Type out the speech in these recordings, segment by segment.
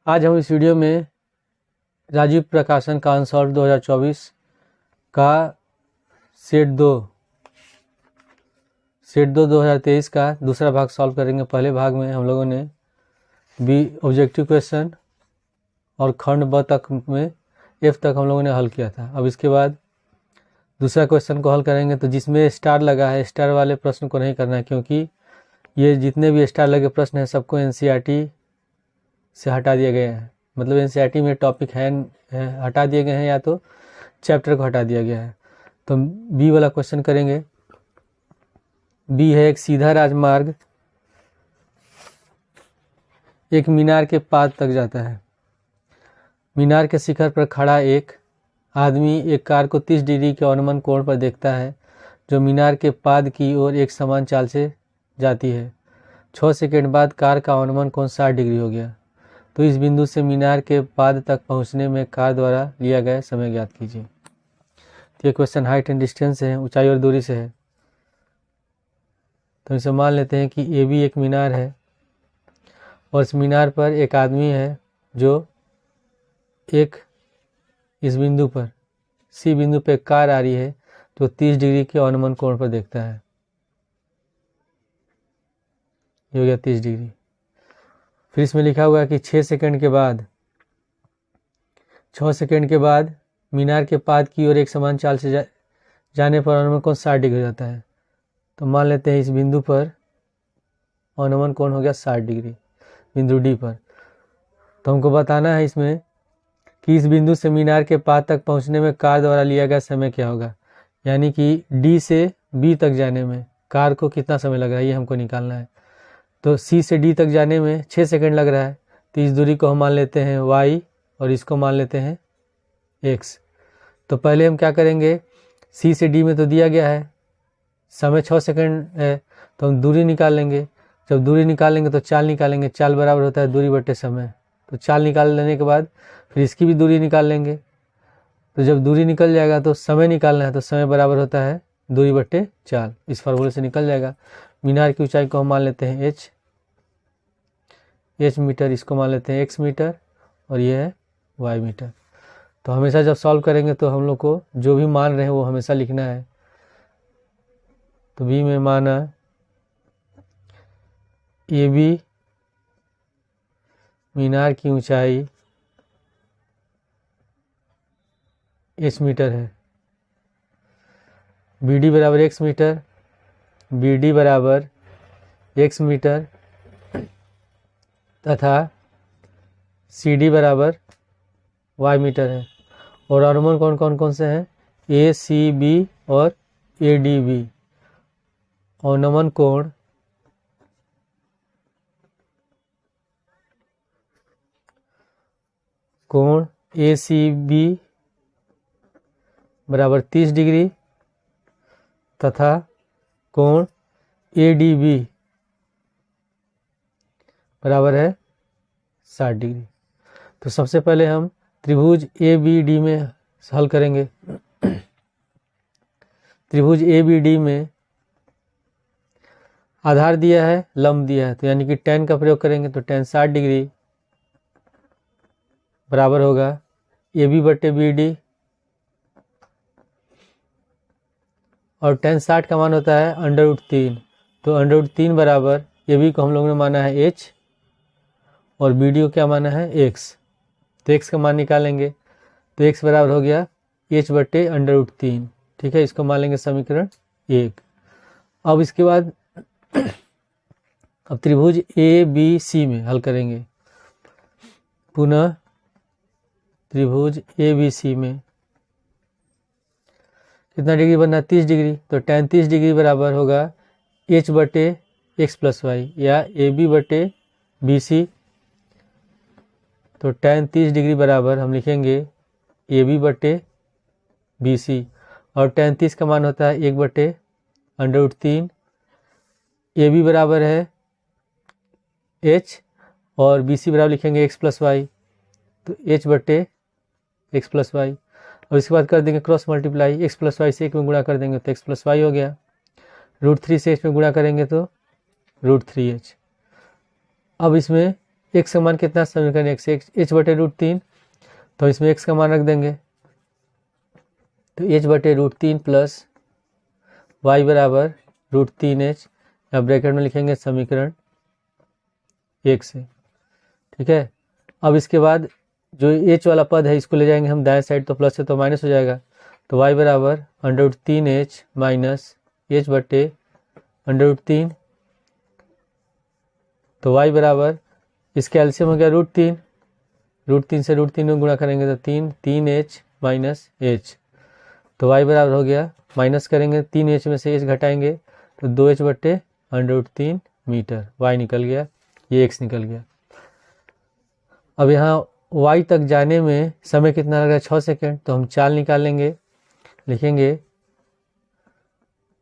आज हम इस वीडियो में राजीव प्रकाशन का अनसॉल्व 2024 का सेट 2 2023 का दूसरा भाग सॉल्व करेंगे। पहले भाग में हम लोगों ने बी ऑब्जेक्टिव क्वेश्चन और खंड ब तक में एफ तक हम लोगों ने हल किया था। अब इसके बाद दूसरा क्वेश्चन को हल करेंगे। तो जिसमें स्टार लगा है, स्टार वाले प्रश्न को नहीं करना है, क्योंकि ये जितने भी स्टार लगे प्रश्न हैं सबको एनसीईआरटी से हटा दिए गए हैं। मतलब एनसीईआरटी में टॉपिक है हटा दिए गए हैं या तो चैप्टर को हटा दिया गया है। तो बी वाला क्वेश्चन करेंगे। बी है एक सीधा राजमार्ग एक मीनार के पाद तक जाता है। मीनार के शिखर पर खड़ा एक आदमी एक कार को 30 डिग्री के अनुमान कोण पर देखता है, जो मीनार के पाद की ओर एक समान चाल से जाती है। 6 सेकंड बाद कार का अनुमान कोण 60 डिग्री हो गया। तो इस बिंदु से मीनार के पाद तक पहुंचने में कार द्वारा लिया गया समय ज्ञात कीजिए। तो ये क्वेश्चन हाइट एंड डिस्टेंस से है, ऊंचाई और दूरी से है। तो इसे मान लेते हैं कि ए भी एक मीनार है और इस मीनार पर एक आदमी है जो एक इस बिंदु पर सी बिंदु पे कार आ रही है जो 30 डिग्री के अनुमान कोण पर देखता है। ये हो गया 30 डिग्री। फिर इसमें लिखा हुआ है कि 6 सेकंड के बाद मीनार के पाद की ओर एक समान चाल से जाने पर अनुमान कोण 60 डिग्री हो जाता है। तो मान लेते हैं इस बिंदु पर अनुमान कोण हो गया 60 डिग्री बिंदु डी पर। तो हमको बताना है इसमें कि इस बिंदु से मीनार के पाद तक पहुंचने में कार द्वारा लिया गया समय क्या होगा, यानी कि डी से बी तक जाने में कार को कितना समय लग रहा है, ये हमको निकालना है। तो सी से डी तक जाने में 6 सेकंड लग रहा है। तो इस दूरी को हम मान लेते हैं y और इसको मान लेते हैं x। तो पहले हम क्या करेंगे, सी से डी में तो दिया गया है समय 6 सेकंड है, तो हम दूरी निकाल लेंगे। जब दूरी निकालेंगे तो चाल निकालेंगे, चाल बराबर होता है दूरी बटे समय। तो चाल निकाल लेने के बाद फिर इसकी भी दूरी निकाल लेंगे। तो जब दूरी निकल जाएगा तो समय निकालना है, तो समय बराबर होता है दूरी बटे चाल। इस फार्मूले से निकल जाएगा। मीनार की ऊंचाई को हम मान लेते हैं h मीटर, इसको मान लेते हैं x मीटर और ये है y मीटर। तो हमेशा जब सॉल्व करेंगे तो हम लोग को जो भी मान रहे हैं वो हमेशा लिखना है। तो बी में माना ए बी मीनार की ऊंचाई h मीटर है, बी डी बराबर x मीटर, बी डी बराबर x मीटर तथा सी डी बराबर y मीटर है। और अनुमान कौन से हैं, ए सी बी और ए डी बी। अनुमान कोण ए सी बी बराबर 30 डिग्री तथा कोण ए डी बी बराबर है 60 डिग्री। तो सबसे पहले हम त्रिभुज ए बी डी में हल करेंगे। त्रिभुज ए बी डी में आधार दिया है, लंब दिया है, तो यानी कि tan का प्रयोग करेंगे। तो tan 60 डिग्री बराबर होगा ए बी बटे बी डी, और tan 60 का मान होता है √3। तो √3 बराबर ए बी को हम लोगों ने माना है h और बी डी को क्या माना है x। तो x का मान निकालेंगे तो x बराबर हो गया h बटे √3। ठीक है, इसको मान लेंगे समीकरण 1। अब इसके बाद अब त्रिभुज ए बी सी में हल करेंगे। पुनः त्रिभुज ए बी सी में कितना डिग्री बनना है, 30 डिग्री। तो tan 30 डिग्री बराबर होगा h बटे x प्लस वाई या ए बी बटे बी सी। तो tan 30 डिग्री बराबर हम लिखेंगे ए बी बटे बी सी, और tan 30 का मान होता है 1 बटे √3। ए बी बराबर है h और बी सी बराबर लिखेंगे x प्लस वाई, तो h बटे x प्लस वाई। और इसके बाद कर देंगे cross multiply, x plus Y से 1 में गुणा कर देंगे तो x प्लस वाई हो गया। √3 से h में गुणा करेंगे तो √3h। अब इसमें x का मान कितना, समीकरण x h बटे रूट 3, तो इसमें x का मान रख देंगे, तो h बटे रूट 3 प्लस y बराबर रूट 3h, या ब्रैकेट में लिखेंगे समीकरण 1 से। ठीक है, अब इसके बाद जो h वाला पद है इसको ले जाएंगे हम दाएं साइड, तो प्लस है तो माइनस हो जाएगा, तो y बराबर under root 3h minus h बटे अंडर रूट 3, तो y बराबर इसका एलसीएम हो गया रूट 3 से रूट 3 में गुणा करेंगे तो 3h माइनस h, तो y बराबर हो गया, माइनस करेंगे 3h में से h घटाएंगे तो 2h बटे अंडर रूट 3 मीटर, y निकल गया, ये x निकल गया। अब यहाँ y तक जाने में समय कितना लग रहा है, 6 सेकेंड, तो हम चाल निकाल लेंगे, लिखेंगे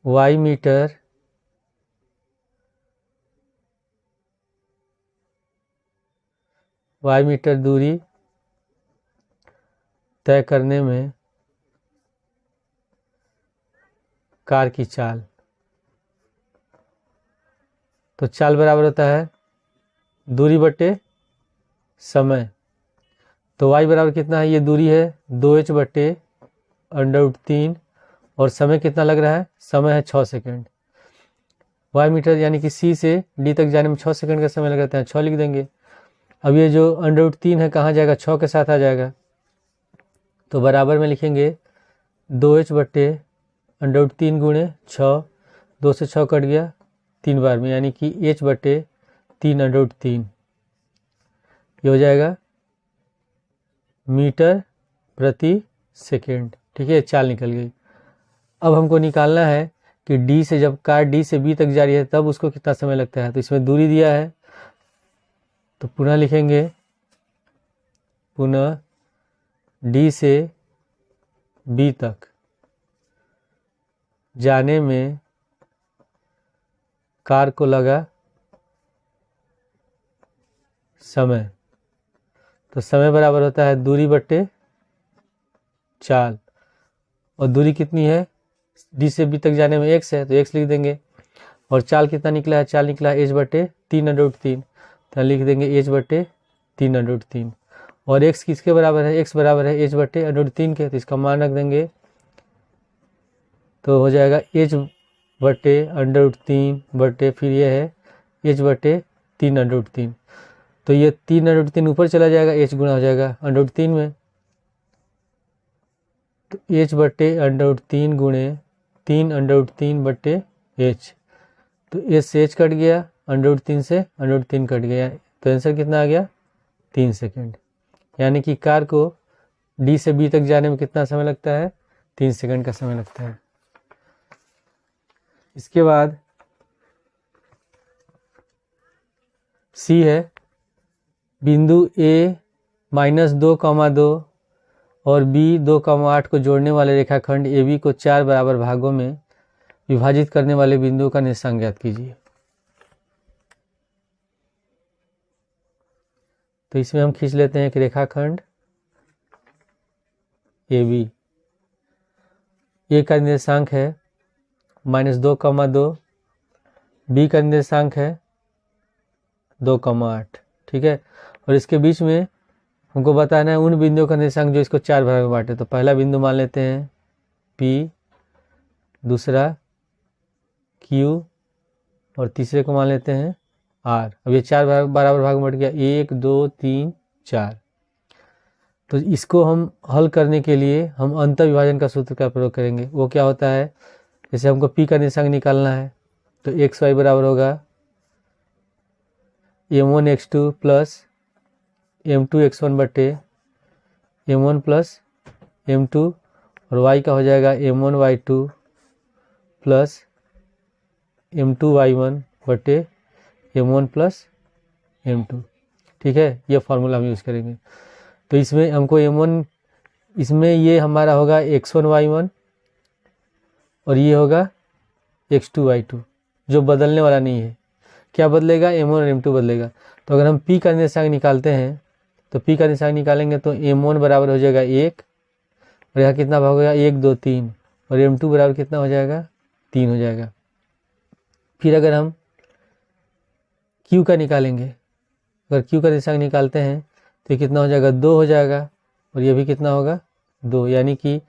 y मीटर दूरी तय करने में कार की चाल, तो चाल बराबर होता है दूरी बटे समय, तो y बराबर कितना है, ये दूरी है 2h बटे अंडर रूट 3, और समय कितना लग रहा है, समय है 6 सेकेंड। y मीटर यानी कि c से d तक जाने में 6 सेकेंड का समय लग जाता है, 6 लिख देंगे। अब ये जो अंडर रूट 3 है कहाँ जाएगा, 6 के साथ आ जाएगा, तो बराबर में लिखेंगे 2h बटे अंडर रूट 3 गुणे 6, 2 से 6 कट गया 3 बार में, यानी कि h बटे 3 अंडर रूट 3, ये हो जाएगा मीटर प्रति सेकेंड। ठीक है, चाल निकल गई। अब हमको निकालना है कि d से, जब कार d से b तक जा रही है तब उसको कितना समय लगता है, तो इसमें दूरी दिया है, तो पुनः लिखेंगे, पुनः d से b तक जाने में कार को लगा समय, तो समय बराबर होता है दूरी बटे चाल, और दूरी कितनी है, डी से बी तक जाने में x है तो x लिख देंगे, और चाल कितना निकला है, चाल निकला है h बटे 3 अंडर रूट 3, तो लिख देंगे h बटे 3 अंडर रूट 3, और x किसके बराबर है, x बराबर है h बटे अंडर रूट 3 के, तो इसका मान रख देंगे, तो हो जाएगा h बटे अंडर रूट 3 बटे फिर ये है h बटे 3 अंडर रूट 3, तो ये 3 अंडर रूट 3 ऊपर चला जाएगा, h गुणा हो जाएगा अंडर रूट 3 में, तो h बटे अंडर रूट 3 गुणे 3 अंडर रूट 3 बटे h, तो h से h कट गया, अंडर रूट 3 से अंडर रूट 3 कट गया, तो आंसर कितना आ गया 3 सेकेंड, यानी कि कार को d से b तक जाने में कितना समय लगता है, 3 सेकेंड का समय लगता है। इसके बाद c है, बिंदु a -2,2 और b 2,8 को जोड़ने वाले रेखाखंड AB को 4 बराबर भागों में विभाजित करने वाले बिंदुओं का निर्देशांक ज्ञात कीजिए। तो इसमें हम खींच लेते हैं एक रेखाखंड AB, A का निर्देशांक है -2,2, B का निर्देशांक है 2,8, ठीक है, और इसके बीच में हमको बताना है उन बिंदुओं का निर्देशांक जो इसको 4 भाग में बांटे, तो पहला बिंदु मान लेते हैं P, दूसरा Q, और तीसरे को मान लेते हैं R। अब ये 4 बराबर भाग में बट गया, 1 2 3 4, तो इसको हम हल करने के लिए हम अंतर विभाजन का सूत्र का प्रयोग करेंगे। वो क्या होता है, जैसे हमको P का निर्देशांक निकालना है, तो XY बराबर होगा M1x2 प्लस M2x1 बटे M1 प्लस M2, और Y का हो जाएगा M1y2 प्लस M2y1 बटे M1 प्लस M2। ठीक है, ये फार्मूला हम यूज़ करेंगे। तो इसमें हमको M1, इसमें ये हमारा होगा x1y1 और ये होगा x2y2, जो बदलने वाला नहीं है। क्या बदलेगा, M1 और M2 बदलेगा। तो अगर हम P का निर्देशांक निकालते हैं, तो P का निर्देशांक निकालेंगे तो M1 बराबर हो जाएगा 1, और यहाँ कितना भाग होगा 1 2 3, और M2 बराबर कितना हो जाएगा 3 हो जाएगा। फिर अगर हम Q का निकालेंगे, अगर क्यू का निर्देशांक निकालते हैं तो ये कितना हो जाएगा, 2 हो जाएगा, और ये भी कितना होगा, 2, यानी कि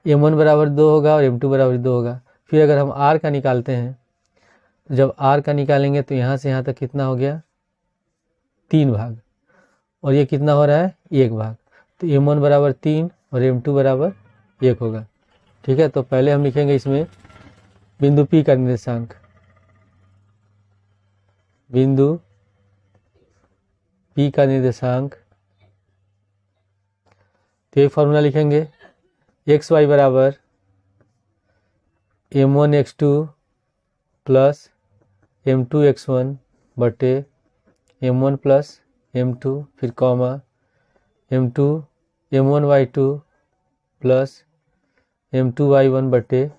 m1 बराबर 2 होगा और m2 बराबर 2 होगा। फिर अगर हम r का निकालते हैं तो जब r का निकालेंगे तो यहाँ से यहाँ तक कितना हो गया, 3 भाग, और ये कितना हो रहा है, 1 भाग। तो m1 बराबर 3 और m2 बराबर 1 होगा। ठीक है, तो पहले हम लिखेंगे इसमें बिंदु P का निर्देशांक, बिंदु P का निर्देशांक, तो एक फॉर्मूला लिखेंगे, एक्स वाई बराबर m1 x2 plus m2 x1 बटे m1 प्लस m2, फिर comma m2 m1 y2 plus m2 y1 बटे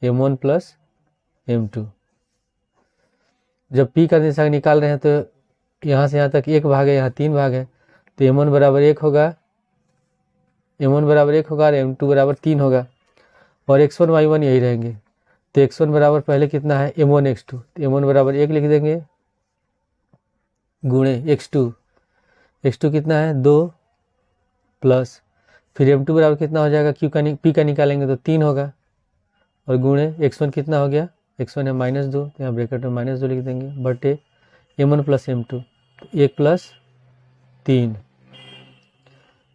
m1 प्लस m2। जब P का निर्देशांक निकाल रहे हैं तो यहाँ से यहाँ तक 1 भाग है, यहाँ 3 भाग है, तो m1 बराबर 1 होगा, m1 बराबर 1 होगा और m2 बराबर 3 होगा, और x1 y1 यही रहेंगे। तो x1 बराबर पहले कितना है, m1 x2, तो m1 बराबर 1 लिख देंगे, गुणे x2 कितना है, 2, प्लस फिर m2 बराबर कितना हो जाएगा, P का निकालेंगे तो 3 होगा, और गुणे x1 कितना हो गया, x1 है -2, तो यहाँ ब्रैकेट में -2 लिख देंगे, बटे m1 प्लस m2, 1 प्लस 3,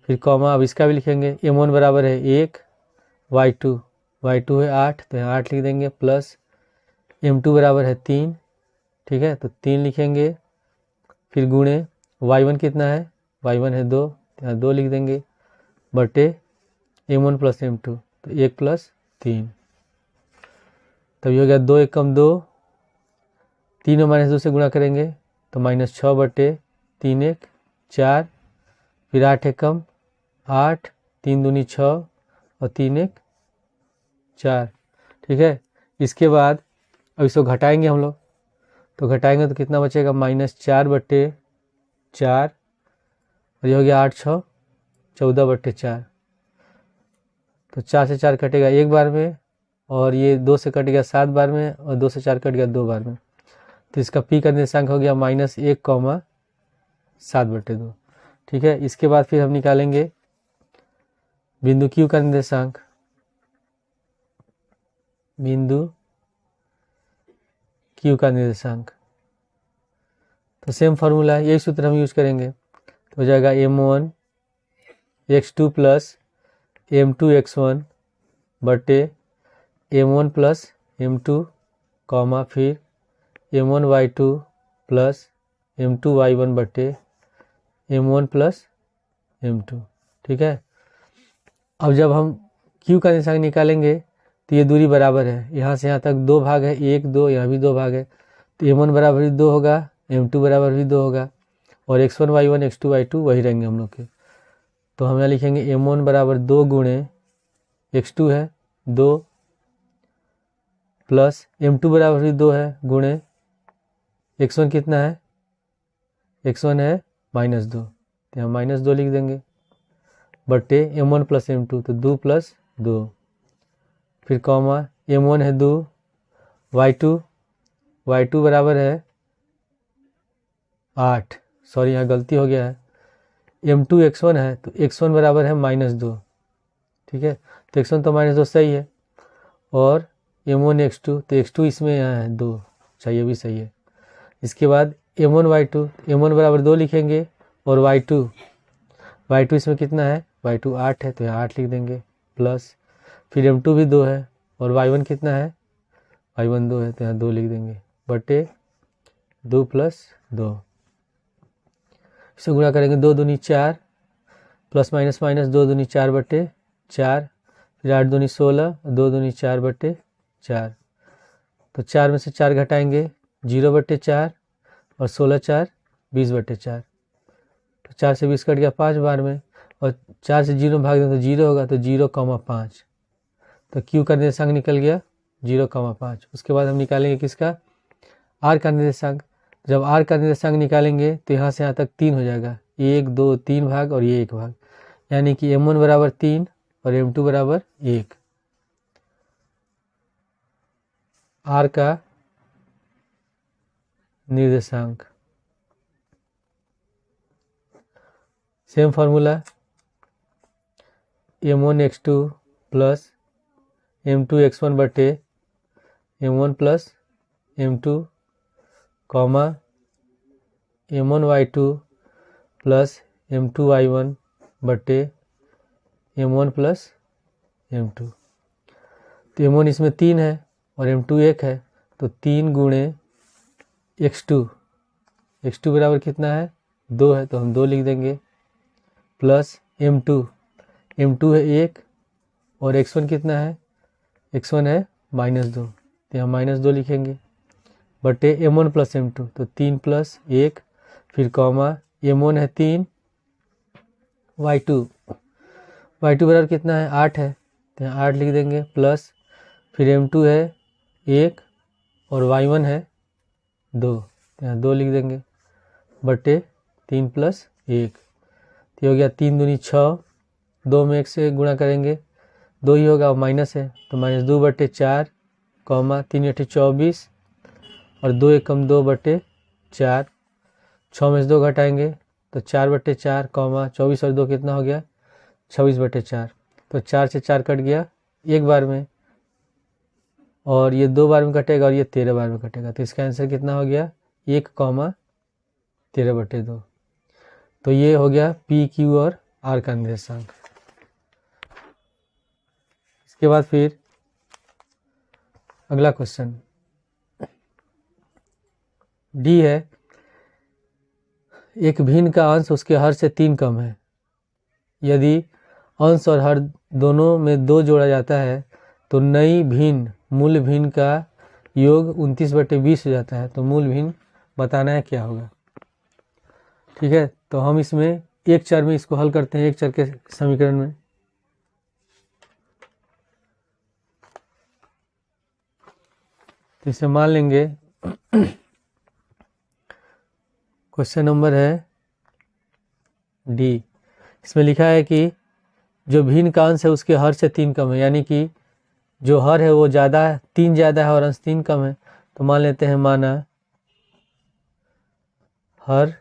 फिर कॉमा, अब इसका भी लिखेंगे, m1 बराबर है 1, y2 है 8, तो यहाँ 8 लिख देंगे, प्लस m2 बराबर है 3, ठीक है, तो 3 लिखेंगे, फिर गुणे y1 कितना है, y1 है 2, तो यहाँ 2 लिख देंगे, बटे m1 प्लस m2, तो 1 प्लस 3, तभी हो गया 2 1 कम 2, 3 और -2 से गुणा करेंगे तो -6 बटे 3 1 4, फिर 8 1 कम 8, 3 दूनी 6 और 3 1 4। ठीक है, इसके बाद अब इसको घटाएंगे हम लोग, तो घटाएंगे तो कितना बचेगा, -4 बटे 4, और ये हो गया 8 6 14 बटे 4, तो 4 से 4 कटेगा 1 बार में, और ये 2 से कट गया 7 बार में, और 2 से 4 कट गया 2 बार में, तो इसका P का निर्देशांक हो गया -1, 7 बटे 2। ठीक है, इसके बाद फिर हम निकालेंगे बिंदु Q का निर्देशांक, बिंदु Q का निर्देशांक, तो सेम फार्मूला है, यही सूत्र हम यूज करेंगे, तो हो जाएगा m1 x2 plus m2 x1 बटे m1 प्लस m2, कॉमा, फिर m1 y2 plus m2 y1 बटे m1 प्लस m2। ठीक है, अब जब हम Q का निर्देशांक निकालेंगे तो ये दूरी बराबर है, यहाँ से यहाँ तक 2 भाग है, 1 2, यहाँ भी 2 भाग है, तो m1 बराबर भी 2 होगा, m2 बराबर भी 2 होगा, और x1 y1 x2 y2 वही रहेंगे हम लोग के। तो हम यहाँ लिखेंगे m1 बराबर 2 गुणे x2 है 2, प्लस m2 बराबर भी 2 है, गुणे x1 कितना है, x1 है -2, तो यहाँ -2 लिख देंगे, बटे m1 प्लस m2, तो 2 प्लस 2, फिर कॉमा, m1 है 2, y2 बराबर है 8, सॉरी यहाँ गलती हो गया है, m2 x1 है, तो x1 बराबर है -2। ठीक है, तो x1 तो -2 सही है, और m1 x2, तो x2 इसमें यहाँ है 2, चाहिए भी सही है। इसके बाद m1 y2, m1 बराबर 2 लिखेंगे, और y2 इसमें कितना है, y2 8 है, तो यहाँ 8 लिख देंगे, प्लस फिर m2 भी 2 है, और y1 कितना है, y1 2 है, तो यहाँ 2 लिख देंगे, बटे 2 प्लस 2, इसे गुणा करेंगे, 2 दूनी 4, प्लस माइनस माइनस 2 दूनी 4 बटे 4, फिर 8 दूनी 16, 2 दूनी 4 बटे 4, तो 4 में से 4 घटाएंगे 0 बटे 4, और 16 4 20 बटे 4, तो 4 से 20 कट गया 5 बार में, और 4 से 0 भाग दें तो 0 होगा, तो 0,5, तो Q का निर्देशांक निकल गया 0,5। उसके बाद हम निकालेंगे किसका, R का निर्देशांक। जब R का निर्देशांक निकालेंगे तो यहाँ से यहाँ तक 3 हो जाएगा, 1 2 3 भाग और ये 1 भाग, यानी कि m1 बराबर 3 और m2 बराबर 1। R का निर्देशांक, same formula m1x2 plus m2x1 बटे m1 plus m2 comma m1y2 plus m2y1 बटे m1 प्लस m2। तो m1 इसमें 3 है और m2 1 है, तो 3 गुणे x2, x2 बराबर कितना है 2 है, तो हम 2 लिख देंगे, प्लस m2 है 1 और x1 कितना है, x1 है -2, तो हम -2 लिखेंगे, बटे m1 प्लस m2, तो 3 प्लस 1, फिर कॉमा m1 है 3, y2 बराबर कितना है 8 है, तो यहाँ 8 लिख देंगे, प्लस फिर m2 है 1 और y1 है 2, तो यहाँ 2 लिख देंगे, बटे 3 प्लस 1, तो हो गया 3 दूनी 6, 2 में 1 से गुणा करेंगे 2 ही होगा और माइनस है, तो -2 बटे 4 कॉमा 3 8 24 और 2 एकम 2 बटे 4, 6 में से 2 घटाएंगे तो 4 बटे 4 कॉमा 24 और 2 कितना हो गया 26 बटे 4, तो 4 से 4 कट गया एक बार में, और ये 2 बार में कटेगा और ये 13 बार में कटेगा, तो इसका आंसर कितना हो गया 1 कॉमा 13 बटे 2। तो ये हो गया पी क्यू और आर का निर्देशांक। इसके बाद फिर अगला क्वेश्चन डी है, एक भिन्न का अंश उसके हर से 3 कम है, यदि अंश और हर दोनों में 2 जोड़ा जाता है तो नई भिन्न मूल भिन्न का योग 29 बटे 20 हो जाता है, तो मूल भिन्न बताना है क्या होगा। ठीक है, तो हम इसमें एक चर में इसको हल करते हैं, एक चर के समीकरण में। तो इसे मान लेंगे क्वेश्चन नंबर है डी, इसमें लिखा है कि जो भिन्न का अंश है उसके हर से 3 कम है, यानी कि जो हर है वो ज़्यादा है, 3 ज़्यादा है और अंश 3 कम है, तो मान लेते हैं माना हर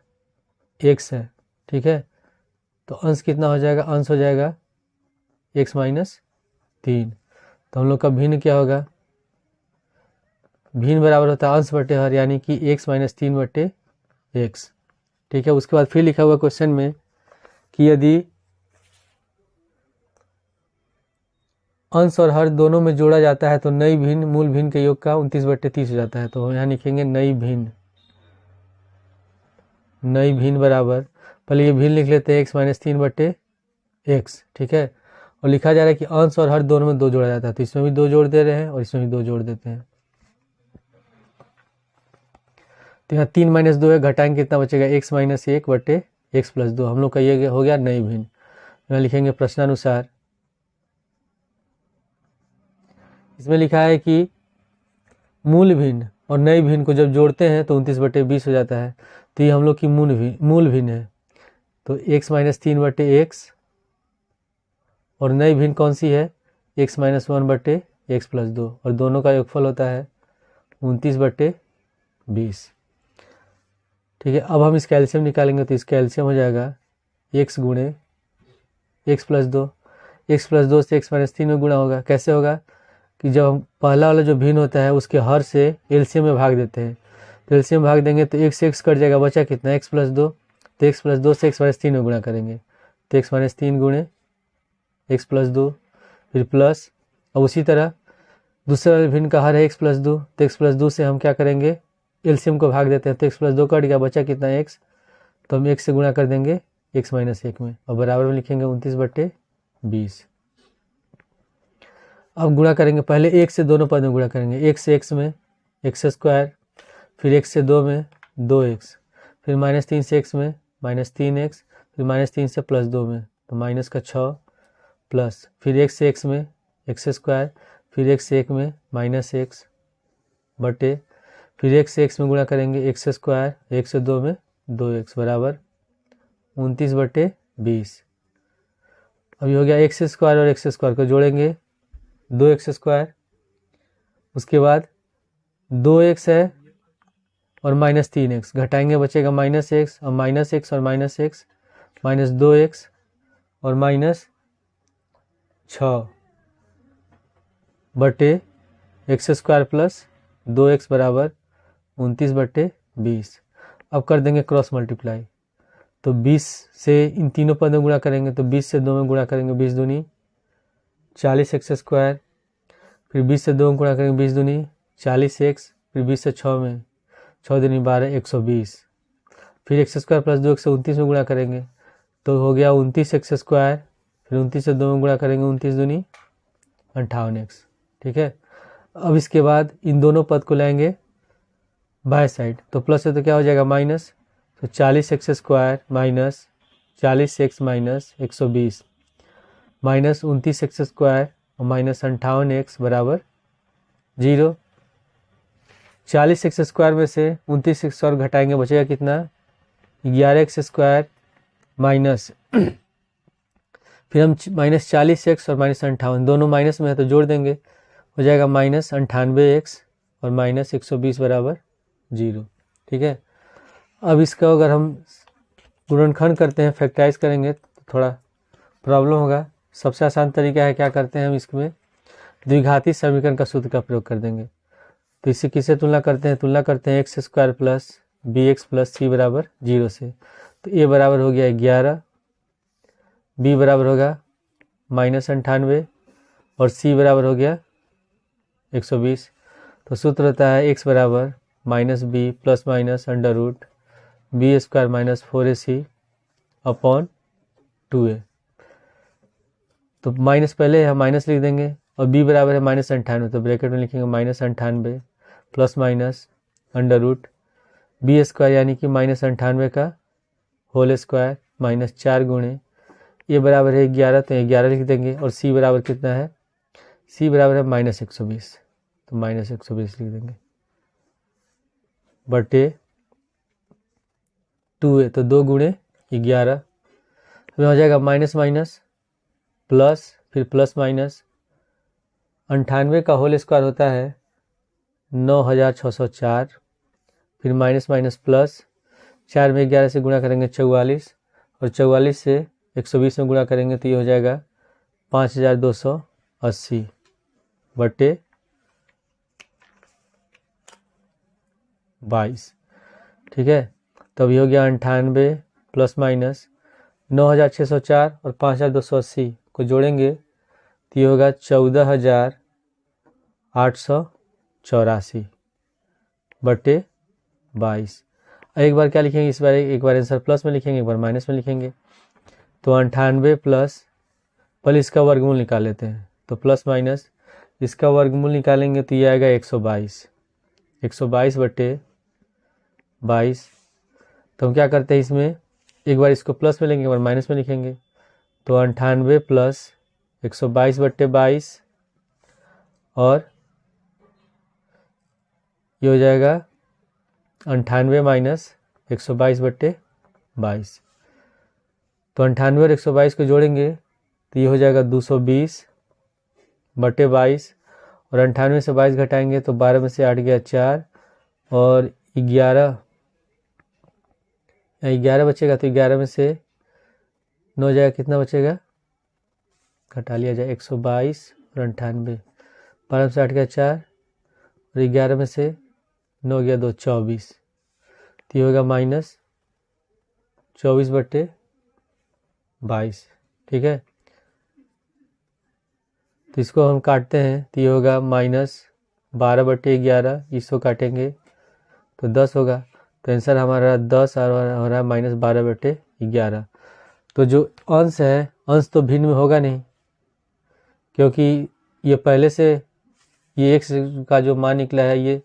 x है। ठीक है, तो अंश कितना हो जाएगा, अंश हो जाएगा x माइनस 3, तो हम लोग का भिन्न क्या होगा, भिन्न बराबर होता है अंश बटे हर, यानी कि x माइनस 3 बटे x। ठीक है, उसके बाद फिर लिखा हुआ क्वेश्चन में कि यदि अंश और हर दोनों में जोड़ा जाता है तो नई भिन्न मूल भिन्न के योग का 29 बटे 30 हो जाता है, तो यहाँ लिखेंगे नई भिन्न बराबर, पहले ये भिन्न लिख लेते हैं x माइनस 3 बटे x। ठीक है, और लिखा जा रहा है कि अंश और हर दोनों में 2 जोड़ा जाता है, तो इसमें भी 2 जोड़ दे रहे हैं और इसमें भी 2 जोड़ देते हैं, तो यहाँ 3 माइनस 2 है, घटाएंगे कितना बचेगा x माइनस 1 बटे x प्लस 2, हम लोग का ये हो गया नई भिन्न। यहाँ लिखेंगे प्रश्नानुसार, इसमें लिखा है कि मूल भिन्न और नई भिन्न को जब जोड़ते हैं तो 29 बटे 20 हो जाता है, तो ये हम लोग की मूल भिन्न है, तो x माइनस 3 बटे x और नई भिन्न कौन सी है x माइनस 1 बटे x प्लस 2, और दोनों का योगफल होता है 29 बटे 20। ठीक है, अब हम इस कैल्शियम निकालेंगे, तो इस कैल्शियम हो जाएगा x गुणे x प्लस 2, x प्लस 2 से x माइनस 3 में गुणा होगा। कैसे होगा कि जब हम पहला वाला जो भिन्न होता है उसके हर से एलसीएम में भाग देते हैं, तो एलसीएम भाग देंगे तो x से x कट जाएगा, बचा कितना x प्लस 2, तो x प्लस 2 से x माइनस 3 में गुणा करेंगे, तो x माइनस 3 गुणे x प्लस 2, फिर प्लस, और उसी तरह दूसरे वाले भिन्न का हर है x प्लस 2, तो x प्लस 2 से हम क्या करेंगे एलसीएम को भाग देते हैं, तो x प्लस 2 कट गया, बचा कितना x, तो हम x से गुणा कर देंगे x माइनस 1 में, और बराबर में लिखेंगे 29 बटे 20। अब गुणा करेंगे, पहले 1 से दोनों पद में गुणा करेंगे, 1 से x में x स्क्वायर, फिर x से 2 में 2x, फिर माइनस 3 से x में माइनस 3x, फिर माइनस 3 से प्लस 2 में, तो माइनस का 6, प्लस फिर x से x में x स्क्वायर, फिर x से 1 में माइनस x बटे, फिर x से x में गुणा करेंगे x स्क्वायर, 1 से 2 में 2x बराबर 29 बटे 20। अभी हो गया x स्क्वायर और x स्क्वायर को जोड़ेंगे 2x स्क्वायर, उसके बाद 2x है और माइनस 3x, घटाएंगे बचेगा माइनस x और माइनस x और माइनस x, माइनस 2x और माइनस 6 बटे एक्स स्क्वायर प्लस 2x बराबर 29/20। अब कर देंगे क्रॉस मल्टीप्लाई, तो 20 से इन तीनों पद में गुणा करेंगे, तो 20 से 2 में गुणा करेंगे 20 दूनी 40x स्क्वायर, फिर 20 से 2 में गुणा करेंगे 20 दूनी 40x, फिर 20 से 6 में 6 दूनी 12 120, फिर एक्स स्क्वायर प्लस 2x से 29 में गुणा करेंगे तो हो गया 29x स्क्वायर, फिर 29 से 2 में गुणा करेंगे 29 दूनी 58x। ठीक है, अब इसके बाद इन दोनों पद को लाएंगे बाय साइड, तो प्लस है तो क्या हो जाएगा माइनस, तो 40x square minus 40x minus 120 minus 29x square और माइनस 58x बराबर 0। 40x स्क्वायर में से 29x स्क्वायर घटाएंगे, बचेगा कितना 11x स्क्वायर माइनस फिर हम माइनस 40x और माइनस 58 दोनों माइनस में है तो जोड़ देंगे, हो जाएगा माइनस 98x और माइनस 120 बराबर 0। ठीक है, अब इसका अगर हम गुणनखंड करते हैं, फैक्टराइज करेंगे तो थोड़ा प्रॉब्लम होगा। सबसे आसान तरीका है, क्या करते हैं हम इसमें द्विघाती समीकरण का सूत्र का प्रयोग कर देंगे। तो इससे किससे तुलना करते हैं, तुलना करते हैं X square plus B X plus C बराबर 0 से। तो ए बराबर हो गया 11, बी बराबर होगा माइनस 98 और सी बराबर हो गया 120। तो सूत्र होता है एक्स बराबर minus B plus minus under root B square minus 4ac upon 2a। तो माइनस पहले हम माइनस लिख देंगे और b बराबर है माइनस 98, तो ब्रैकेट में लिखेंगे minus 98 plus minus under root B square यानी कि माइनस 98 का होल स्क्वायर माइनस 4 गुणे ये बराबर है 11, तो 11 लिख देंगे और c बराबर कितना है, c बराबर है माइनस 120, तो माइनस 120 लिख देंगे बटे 2a, तो 2 गुणे 11 हमें हो जाएगा माइनस माइनस प्लस फिर प्लस माइनस 98 का होल स्क्वायर होता है 9604, फिर माइनस माइनस प्लस 4 में 11 से गुणा करेंगे 44 और 44 से 120 में गुणा करेंगे तो ये हो जाएगा 5280 बटे 22। ठीक है, तब ये हो गया 98 प्लस माइनस 9604 और 5280 को जोड़ेंगे तो ये होगा 14884 बटे 22। एक बार क्या लिखेंगे, इस बार एक बार आंसर प्लस में लिखेंगे, एक बार माइनस में लिखेंगे। तो 98 प्लस पहले इसका वर्गमूल निकाल लेते हैं, तो प्लस माइनस इसका वर्गमूल निकालेंगे तो ये आएगा 122 बटे 22। तो हम क्या करते हैं, इसमें एक बार इसको प्लस में लेंगे, एक बार माइनस में लिखेंगे। तो 98 प्लस 122 बटे 22 और ये हो जाएगा 98 माइनस 122 बटे 22। तो 98 और 122 को जोड़ेंगे तो ये हो जाएगा 220 बटे 22 और 98 से 22 घटाएंगे तो 12 में से 8 गया 4 और 11 बचेगा, तो 11 में से 9 जाएगा, कितना बचेगा घटा लिया जाए 122 और 98, 12 में से 8 गया 4 और 11 में से 9 गया 2 24, तो ये होगा माइनस 24 बटे 22। ठीक है, तो इसको हम काटते हैं तो ये होगा माइनस 12 बटे 11, इसको काटेंगे तो 10 होगा, तो आंसर हमारा 10 और हो रहा है माइनस 12 बटे 11। तो जो अंश है, अंश तो भिन्न में होगा नहीं, क्योंकि ये पहले से ये एक्स का जो मान निकला है, ये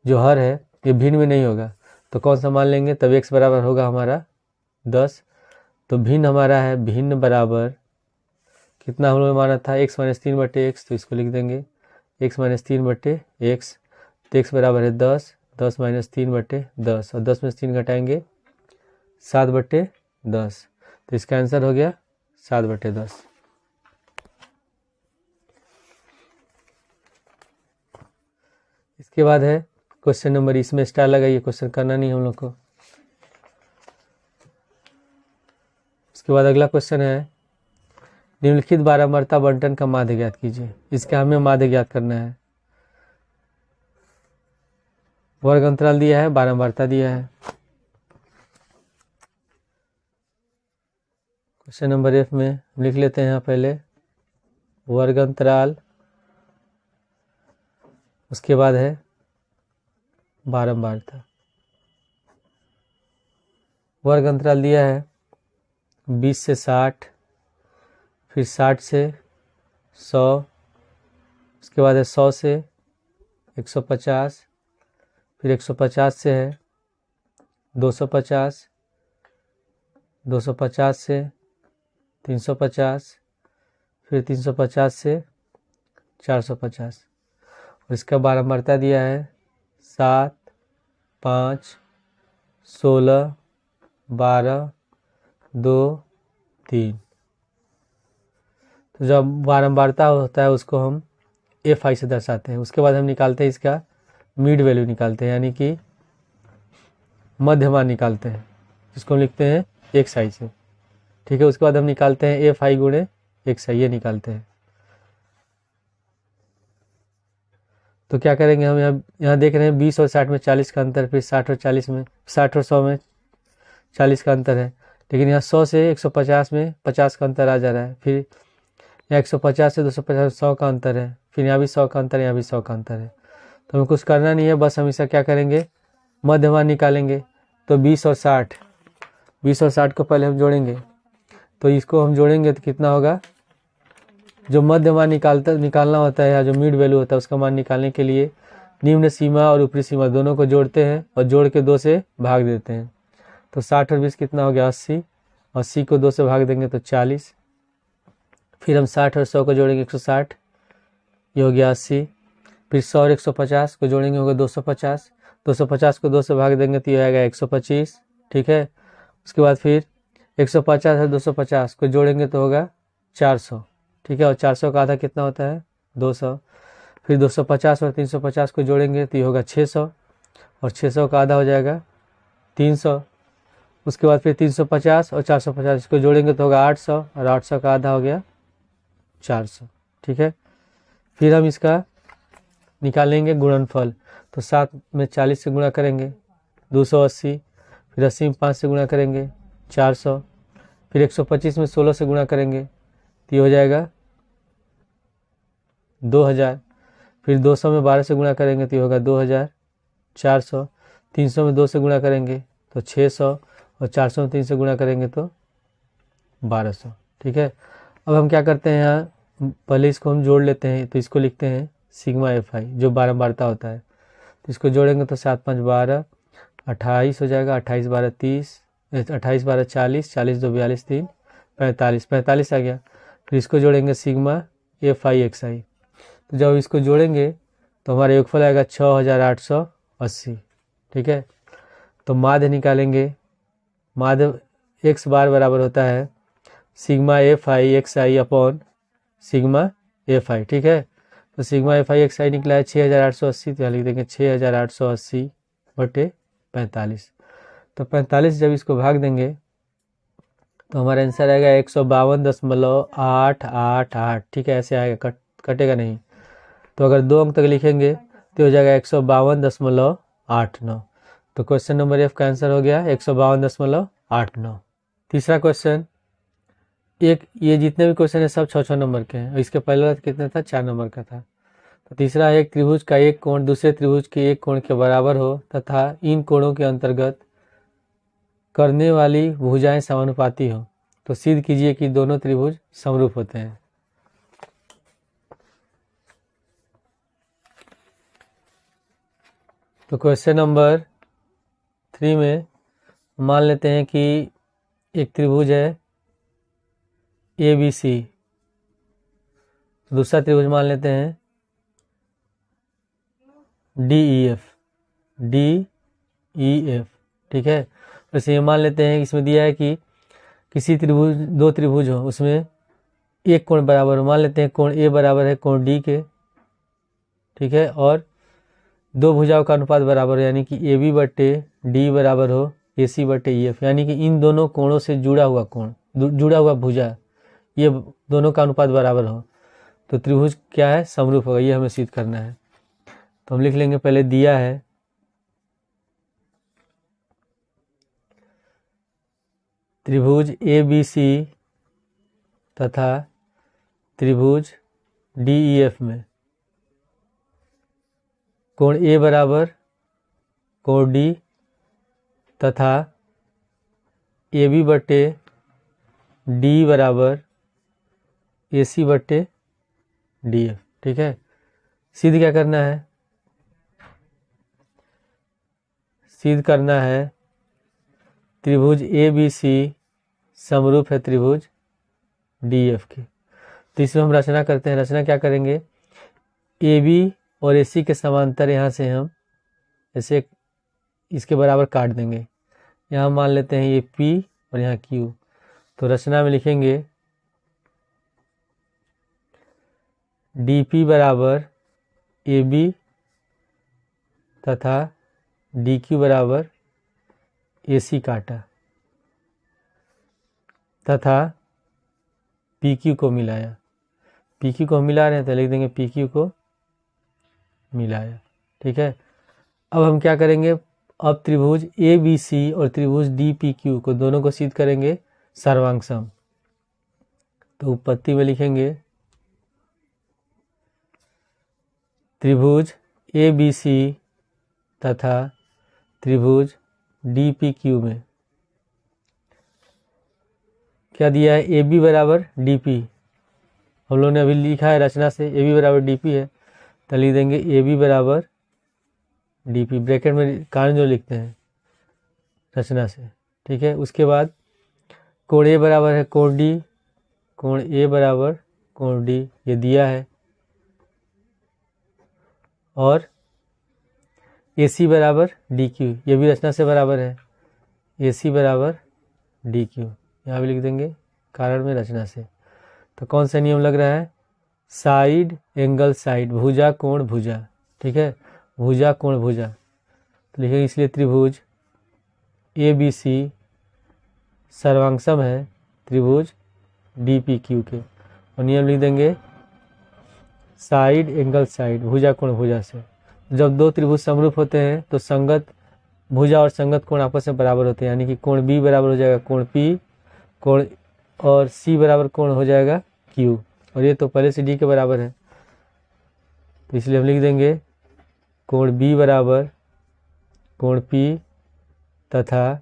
जो हर है ये भिन्न में नहीं होगा, तो कौन सा मान लेंगे, तब एक्स बराबर होगा हमारा 10। तो भिन्न हमारा है, भिन्न बराबर कितना हम लोग ने माना था, x माइनस 3 बटे एक्स, तो इसको लिख देंगे x माइनस 3 बटे एक्स, तो x बराबर है 10, 10 माइनस 3 बटे 10 और 10 में से 3 घटाएंगे 7 बटे 10, तो इसका आंसर हो गया 7 बटे 10। इसके बाद है क्वेश्चन नंबर, इसमें स्टार लगाइए, क्वेश्चन करना नहीं हम लोग को। उसके बाद अगला क्वेश्चन है निम्नलिखित बारंबारता बंटन का माध्य ज्ञात कीजिए। इसका हमें माध्य ज्ञात करना है। वर्ग अंतराल दिया है, बारंबारता दिया है। क्वेश्चन नंबर एफ में हम लिख लेते हैं यहाँ पहले वर्ग अंतराल, उसके बाद है बारंबारता। वर्ग अंतराल दिया है 20 से 60, फिर 60 से 100, उसके बाद है 100 से 150, फिर 150 से है 250, 250 से 350, फिर 350 से 450 और इसका बारंबारता दिया है 7, 5, 16, 12, 2, 3। तो जब बारंबारता होता है उसको हम एफ आई से दर्शाते हैं। उसके बाद हम निकालते हैं इसका मिड वैल्यू निकालते हैं, यानी कि मध्य मान निकालते हैं, जिसको हम लिखते हैं एक्स आई से। ठीक है, उसके बाद हम निकालते हैं एफ आई गुणे एक्स आई, ये निकालते हैं। तो क्या करेंगे हम, यहाँ देख रहे हैं 20 और 60 में 40 का अंतर, फिर 60 और 40 में 60 और 100 में 40 का अंतर है, लेकिन यहाँ 100 से 150 में 50 का अंतर आ जा रहा है। फिर यहाँ 150 से 250 100 का अंतर है, फिर यहाँ भी 100 का अंतर है, यहाँ भी 100 का अंतर है। तो हमें कुछ करना नहीं है, बस हम इसका क्या करेंगे, मध्यमान निकालेंगे। तो 20 और 60 को पहले हम जोड़ेंगे। तो इसको हम जोड़ेंगे तो कितना होगा, जो मध्य मान निकालना होता है या जो मिड वैल्यू होता है उसका मान निकालने के लिए निम्न सीमा और ऊपरी सीमा दोनों को जोड़ते हैं और जोड़ के 2 से भाग देते हैं। तो 60 और 20 कितना हो गया 80, 80 को 2 से भाग देंगे तो 40, फिर हम 60 और 100 को जोड़ेंगे 160, ये हो गया 80, फिर 100 और 150 को जोड़ेंगे होगा 250, 250 को 2 से भाग देंगे तो ये आएगा 125। ठीक है, उसके बाद फिर 150 और 250 को जोड़ेंगे तो होगा 400। ठीक है, और 400 का आधा कितना होता है 200, फिर 250 और 350 को जोड़ेंगे तो ये होगा 600 और 600 का आधा हो जाएगा 300। उसके बाद फिर 350 और 450 को जोड़ेंगे तो होगा 800 और 800 का आधा हो गया 400। ठीक है, फिर हम इसका निकालेंगे गुणनफल। तो 7 में 40 से गुणा करेंगे 280, फिर 80 में 5 से गुणा करेंगे 400, फिर 125 में 16 से गुणा करेंगे तो ये हो जाएगा 2000, फिर 200 में 12 से गुणा करेंगे तो ये होगा 2400, 300 में 2 से गुणा करेंगे तो 600 और 400 में 3 से गुणा करेंगे तो 1200। ठीक है, अब हम क्या करते हैं, यहाँ पहले इसको हम जोड़ लेते हैं। तो इसको लिखते हैं सिग्मा एफ आई, जो बारंबारता होता है। तो इसको जोड़ेंगे तो 7 5 12, 28 हो जाएगा, 28 12 30, 28 12 40, 40 2 42 3 45, 45 आ गया। फिर इसको जोड़ेंगे सिग्मा एफ आई एक्स आई। तो जब इसको जोड़ेंगे तो हमारा योगफल आएगा 6880। ठीक है, तो माध्य निकालेंगे। माध्य एक्स बार बराबर होता है sigma F I x I upon sigma F I. ठीक है, तो सिग्मा एफ आई एक्स आई निकला है 6880, तो यहाँ लिख देंगे 6880 बटे 45। तो 45 जब इसको भाग देंगे तो हमारा आंसर आएगा 152.888। ठीक है, ऐसे आएगा, कटेगा नहीं। तो अगर 2 अंक तक लिखेंगे तो हो जाएगा 152.89। तो क्वेश्चन नंबर एफ का आंसर हो गया 152.89। तीसरा क्वेश्चन, ये जितने भी क्वेश्चन है सब 6-6 नंबर के हैं। इसके पहले वाला कितना था, 4 नंबर का था। तो तीसरा है, एक त्रिभुज का एक कोण दूसरे त्रिभुज के एक कोण के बराबर हो तथा इन कोणों के अंतर्गत करने वाली भुजाएं समानुपाती हो तो सिद्ध कीजिए कि दोनों त्रिभुज समरूप होते हैं। तो क्वेश्चन नंबर 3 में मान लेते हैं कि एक त्रिभुज है ए बी सी, दूसरा त्रिभुज मान लेते हैं डी ई एफ। ठीक है, वैसे ये मान लेते हैं इसमें दिया है कि किसी त्रिभुज, 2 त्रिभुज हो उसमें एक कोण बराबर हो। मान लेते हैं कोण ए बराबर है कोण डी के। ठीक है, और 2 भुजाओं का अनुपात बराबर हो, यानी कि ए बी बटे डी बराबर हो ए सी बटे ई एफ, यानी कि इन दोनों कोणों से जुड़ा हुआ कोण, जुड़ा हुआ भुजा, ये दोनों का अनुपात बराबर हो तो त्रिभुज क्या है, समरूप होगा। ये हमें सिद्ध करना है। तो हम लिख लेंगे, पहले दिया है त्रिभुज ABC तथा त्रिभुज DEF में कोण A बराबर कोण D तथा AB बटे D बराबर AC बटे DF। ठीक है, सिद्ध क्या करना है, सिद्ध करना है त्रिभुज ABC समरूप है त्रिभुज DF के। तो इसमें हम रचना करते हैं। रचना क्या करेंगे, AB और AC के समांतर यहाँ से हम ऐसे इसके बराबर काट देंगे। यहाँ मान लेते हैं ये P और यहाँ Q। तो रचना में लिखेंगे DP बराबर AB तथा DQ बराबर AC काटा तथा PQ को मिलाया। PQ को हम मिला रहे हैं तो लिख देंगे PQ को मिलाया। ठीक है, अब हम क्या करेंगे, अब त्रिभुज ABC और त्रिभुज DPQ को दोनों को सिद्ध करेंगे सर्वांग सम। तो उत्पत्ति में लिखेंगे त्रिभुज ABC तथा त्रिभुज DPQ में क्या दिया है, AB बराबर DP। हम लोगों ने अभी लिखा है रचना से AB बराबर DP है, तो लिख देंगे AB बराबर DP, ब्रैकेट में कारण जो लिखते हैं रचना से। ठीक है, उसके बाद कोण A बराबर है कोण D, कोण A बराबर कोण D ये दिया है, और AC बराबर DQ ये भी रचना से बराबर है, AC बराबर DQ यहाँ भी लिख देंगे कारण में रचना से। तो कौन सा नियम लग रहा है, साइड एंगल साइड, भुजा कोण भुजा। ठीक है, भुजा कोण भुजा, तो लिखेंगे इसलिए त्रिभुज ABC सर्वांग सम है त्रिभुज DPQ के, और नियम लिख देंगे साइड एंगल साइड, भुजा कोण भुजा से। जब दो त्रिभुज समरूप होते हैं तो संगत भुजा और संगत कोण आपस में बराबर होते हैं, यानी कि कोण B बराबर हो जाएगा कोण P, कोण और C बराबर कोण हो जाएगा Q, और ये तो पहले से D के बराबर है, तो इसलिए हम लिख देंगे कोण B बराबर कोण P तथा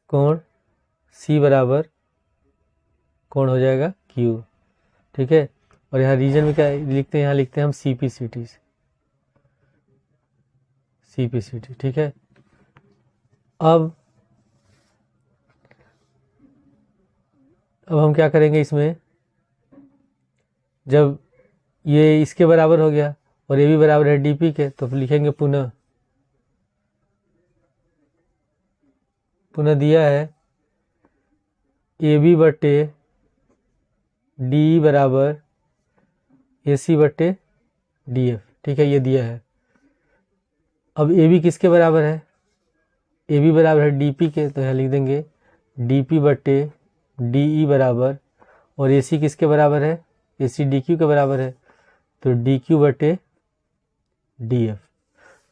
कोण C बराबर कोण हो जाएगा Q। ठीक है, और यहाँ रीजन में क्या लिखते हैं, यहाँ लिखते हैं हम CPCT। ठीक है, अब हम क्या करेंगे, इसमें जब ये इसके बराबर हो गया और ये भी बराबर है DP के, तो लिखेंगे पुनः दिया है AB बटे D बराबर AC बटे DF। ठीक है, ये दिया है। अब AB किसके बराबर है, AB बराबर है DP के, तो यहाँ लिख देंगे DP बटे DE बराबर, और AC किसके बराबर है, AC DQ के बराबर है, तो DQ बटे DF।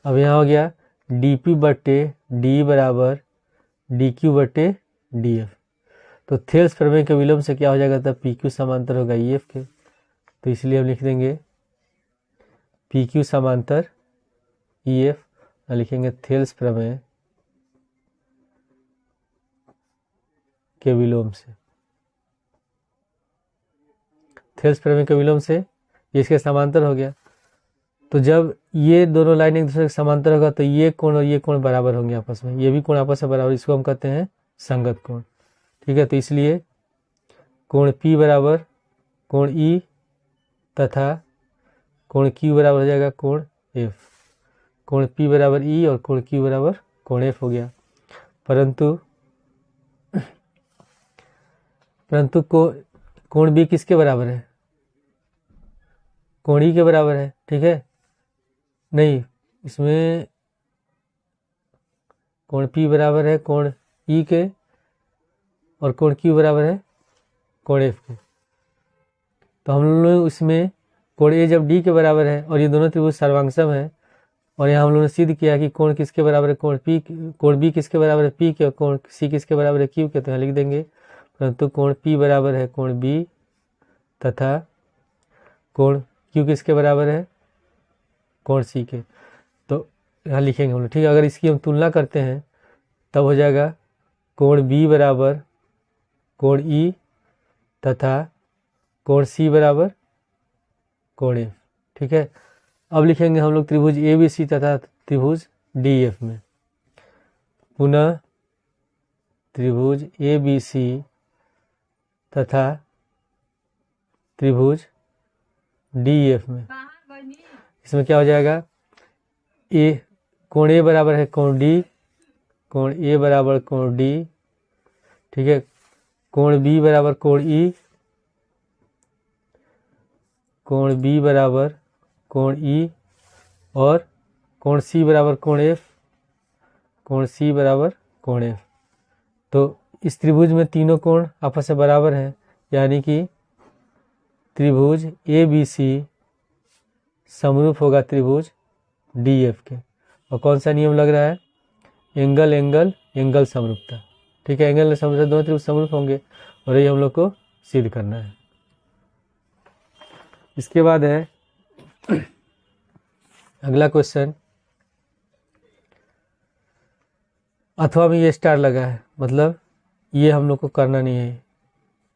अब यहाँ हो गया DP बटे DE बराबर DQ बटे DF। तो थेल्स प्रमेय के विलोम से क्या हो जाएगा, तब PQ समांतर होगा EF के, तो इसलिए हम लिख देंगे PQ समांतर EF, लिखेंगे थेल्स प्रमेय के विलोम से। थेल्स प्रमेय के विलोम से ये इसके समांतर हो गया, तो जब ये दोनों लाइन एक दूसरे के समांतर होगा तो ये कोण और ये कोण बराबर होंगे आपस में, ये भी कोण आपस में बराबर, इसको हम कहते हैं संगत कोण। ठीक है, तो इसलिए कोण P बराबर कोण E तथा कोण Q बराबर हो जाएगा कोण F। कोण P बराबर E और कोण Q बराबर कोण F हो गया, परंतु कोण B किसके बराबर है, कोण E के बराबर है। ठीक है, नहीं इसमें कोण P बराबर है कोण E के, और कोण Q बराबर है कोण F के। तो हम लोग इसमें कोण A जब D के बराबर है और ये दोनों त्रिभुज सर्वांगसम है, और यहाँ हम लोगों ने सिद्ध किया कि कोण किसके बराबर है कोण B किसके बराबर है P के, और कोण C किसके बराबर है Q के। तो यहाँ लिख देंगे, परंतु कोण P बराबर है कोण B तथा कोण Q किसके बराबर है कोण C के। तो यहाँ लिखेंगे हम लोग, ठीक है। अगर इसकी हम तुलना करते हैं तब हो जाएगा कोण B बराबर कोण E तथा कोण C बराबर कोण F, ठीक है। अब लिखेंगे हम लोग त्रिभुज ABC तथा त्रिभुज DF में। पुनः त्रिभुज ABC तथा त्रिभुज DF में, इसमें क्या हो जाएगा, कोण A बराबर है कोण D, कोण A बराबर कोण D, ठीक है। कोण B बराबर कोण E, कोण B बराबर कोण E, और कोण C बराबर कोण F, कोण C बराबर कोण F। तो इस त्रिभुज में तीनों कोण आपस में बराबर हैं, यानी कि त्रिभुज ABC समरूप होगा त्रिभुज DF के। और कौन सा नियम लग रहा है, एंगल एंगल एंगल समरूपता, ठीक है। एंगल समरूपता दोनों त्रिभुज समरूप होंगे, और ये हम लोग को सिद्ध करना है। इसके बाद है अगला क्वेश्चन, अथवा में ये स्टार लगा है, मतलब ये हम लोग को करना नहीं है,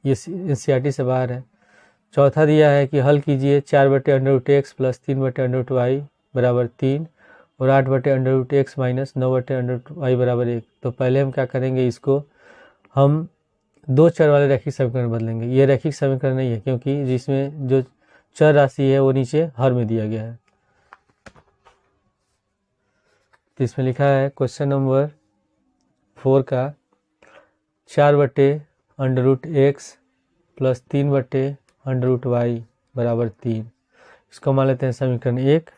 ये NCERT से बाहर है। चौथा दिया है कि हल कीजिए 4/√x प्लस 3/√y बराबर 3 और 8/√x माइनस 9/√y बराबर 1। तो पहले हम क्या करेंगे, इसको हम दो चर वाले रैखिक समीकरण बदलेंगे। ये रैखिक समीकरण नहीं है, क्योंकि जिसमें जो चर राशि है वो नीचे हर में दिया गया है। तो इसमें लिखा है क्वेश्चन नंबर 4 का 4/√x प्लस 3/√y बराबर 3, इसको मान लेते हैं समीकरण 1,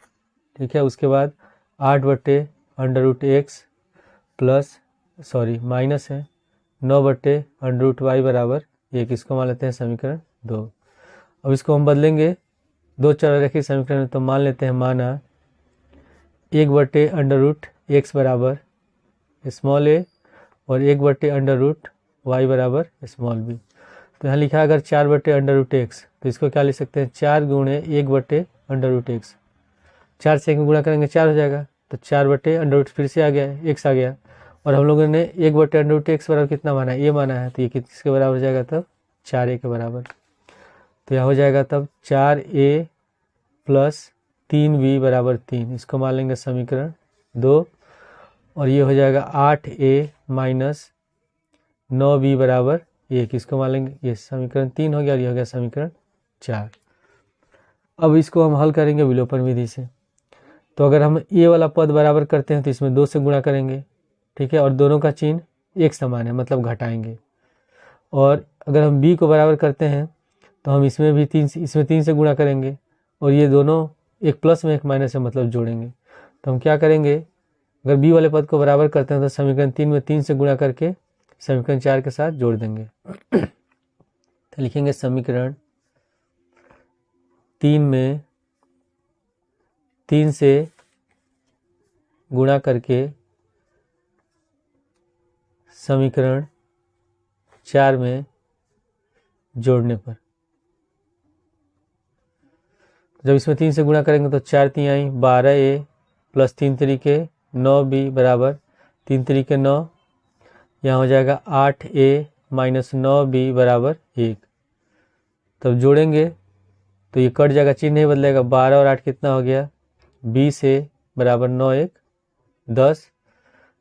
ठीक है। उसके बाद 8/√x प्लस माइनस है 9/√y बराबर 1, इसको मान लेते हैं समीकरण 2। अब इसको हम बदलेंगे दो चर रैखिक समीकरण, तो मान लेते हैं, माना 1/√x बराबर स्मॉल a और 1/√y बराबर स्मॉल b। तो यहाँ लिखा है अगर 4/√x, तो इसको क्या लिख सकते हैं, 4 गुणे 1/√x, 4 से गुणा करेंगे 4 हो जाएगा, तो 4/√, फिर से आ गया x आ गया, और हम लोगों ने 1/√x बराबर कितना माना है, a माना है, तो ये किसके बराबर हो जाएगा तब 4a के बराबर। तो यहाँ हो जाएगा तब 4a प्लस 3b बराबर 3, इसको मान लेंगे समीकरण 2, और ये हो जाएगा 8a माइनस 9b बराबर 1, इसको मान लेंगे, ये समीकरण 3 हो गया, और ये हो गया समीकरण 4। अब इसको हम हल करेंगे विलोपन विधि से। तो अगर हम a वाला पद बराबर करते हैं तो इसमें 2 से गुणा करेंगे, ठीक है, और दोनों का चिन्ह एक समान है, मतलब घटाएंगे। और अगर हम b को बराबर करते हैं तो हम इसमें भी 3 से गुणा करेंगे, और ये दोनों एक प्लस में एक माइनस है, मतलब जोड़ेंगे। तो हम क्या करेंगे, अगर b वाले पद को बराबर करते हैं तो समीकरण 3 में 3 से गुणा करके समीकरण 4 के साथ जोड़ देंगे। तो लिखेंगे समीकरण 3 में 3 से गुणा करके समीकरण 4 में जोड़ने पर, जब इसमें 3 से गुणा करेंगे तो 4 तिहाई 12a प्लस 3 तरीके 9b बराबर 3 तरीके 9, यहाँ हो जाएगा 8a माइनस 9b बराबर 1। तब जोड़ेंगे तो ये कट जाएगा, चिन्ह नहीं बदलेगा, 12 और 8 कितना हो गया 20 a बराबर 9 1 10,